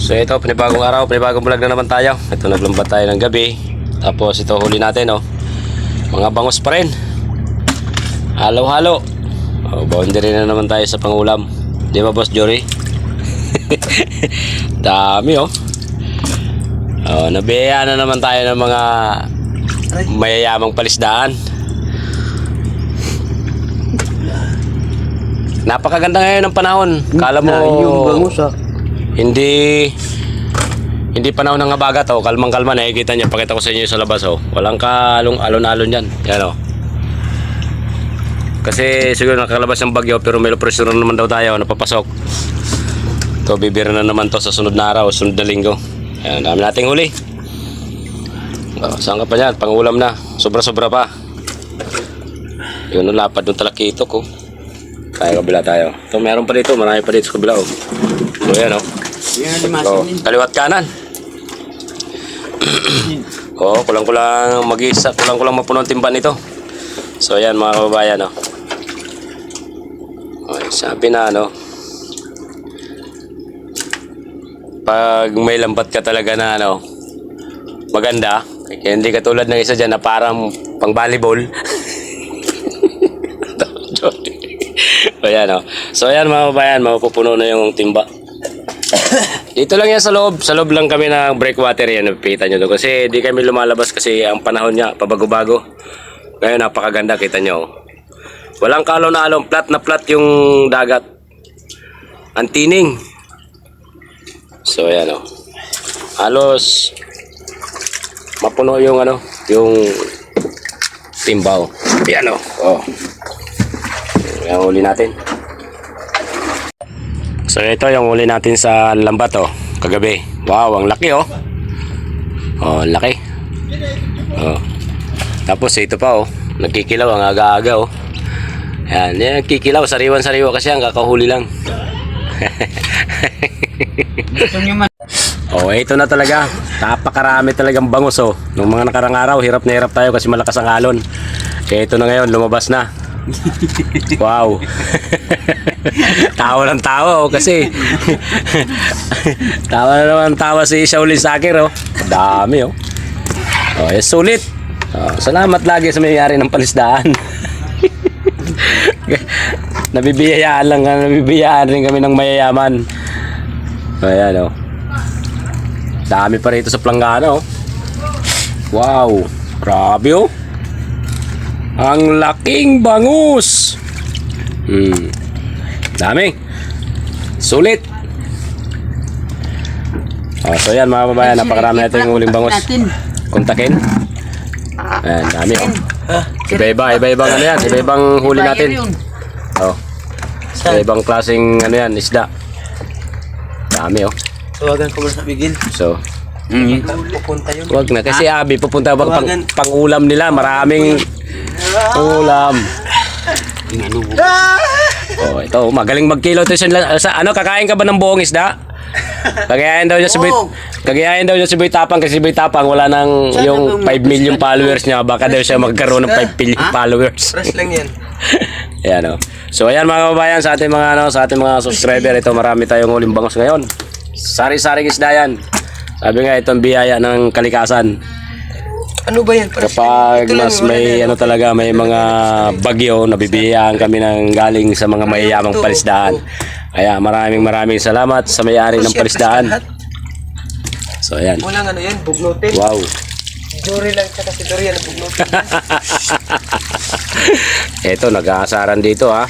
So ito, panibagong araw, panibagong vlog na naman tayo. Ito, naglambat tayo ng gabi. Tapos ito, huli natin, oh. Mga bangus pa rin. Halo-halo. Oh, boundary na naman tayo sa pangulam. Di ba, Boss Jory? Dami, oh. Oh, nabiyaya na naman tayo ng mga mayayamang palisdaan. Napakaganda ngayon ng panahon. Kala mo yung bangus, hindi panahon ng habagat, oh. Kalmang-kalma, nakikita niyo. Pakita ko sa inyo sa labas, oh. Walang alon-alon yan. Yan, oh. Kasi siguro nakalabas ng bagyo, pero may pressure naman daw tayo, napapasok. Ito, bibira na naman to sa sunod na araw, sunod na linggo. Yan, dami nating huli. Oh, saan ka pa yan? Pangulam na. Sobra-sobra pa. Yun, lapad ng talakito ko. Tayo, kabila tayo. Ito, meron pa dito. Marami pa dito sa kabila, oh. So, yan, oh. So, kaliwat kanan. Oh, kulang-kulang mag-isa. Kulang-kulang mapuno ang timban nito. So, yan, mga kababayan, oh. Okay, sabi na, ano, pag may lambat ka talaga na, ano, maganda, kaya hindi katulad ng isa dyan na parang pang volleyball. So, yan, oh. So, yan, mga kababayan, mapupuno na yung timba. Dito lang yan sa loob lang kami ng breakwater yan, nakikita nyo doon. Kasi di kami lumalabas kasi ang panahon niya, pabago-bago. Ngayon, napakaganda, kita nyo. Walang kalon na alon, flat na flat yung dagat. Ang tining. So, yan, oh. Halos mapuno yung, ano, yung timba, oh. Yan, oh. Oh. Yan, huli natin. So ito yung huli natin sa lambat, oh, kagabi. Wow, ang laki, oh. Oh, laki. Oh. Tapos ito pa, oh, nagkikilaw ang aga-aga, oh. Yan, nagkikilaw, sariwan-sariwa kasi ang kakahuli lang. Oh, ito na talaga. Napakarami talagang bangus, oh. Nung mga nakarang araw, hirap na hirap tayo kasi malakas ang alon. Kaya ito na ngayon, lumabas na. Wow. Tawa ng tawa, oh, kasi tawa na naman tawa si Shaolin Sakir, oh. Dami, oh. Oh, sulit. Oh, salamat lagi sa may-ari ng palisdaan. Nabibiyayaan rin kami ng mayayaman. Ayan, oh. Dami pa rito sa planggana, oh. Wow, grabe, oh. Ang laking bangus. Dami. Sulit. Oh, so yan, mga babayan, napakarami natin yung uling bangus. Kontakin. Ayan, dami, oh. Iba-ibang ano yan, iba-ibang huli natin. Oh. Iba-ibang klaseng ano yan, isda. Dami, oh. Tawagan ko muna sa bigil. So, pupunta yun. wag na kasi abi pupunta ba pang ulam nila, maraming ulam. Oh, ito magaling magkilo to sa ano, kakain ka ba ng buong isda? Kagayahin daw niya si Boy Tapang kasi si Boy Tapang wala nang yung 5 million followers niya, baka daw siya magkaroon ng 5 million followers. Fresh lang yan. Ayan, oh. So ayan, mga kababayan, sa ating mga subscriber, ito marami tayong uling bangus ngayon. Sari-saring isda yan. Sabi nga, itong biyaya ng kalikasan. Ano ba yan? Kapag mas may ano talaga, may mga bagyo, nabibiyayaan kami ng galing sa mga mayayamang palisdaan. Kaya maraming salamat sa may-ari ng palisdaan. So ayan. Walang ano yan, bugnutin. Wow. Jory lang siya kasi Dorian ang bugnutin. Ito, nag-aasaran dito, ha.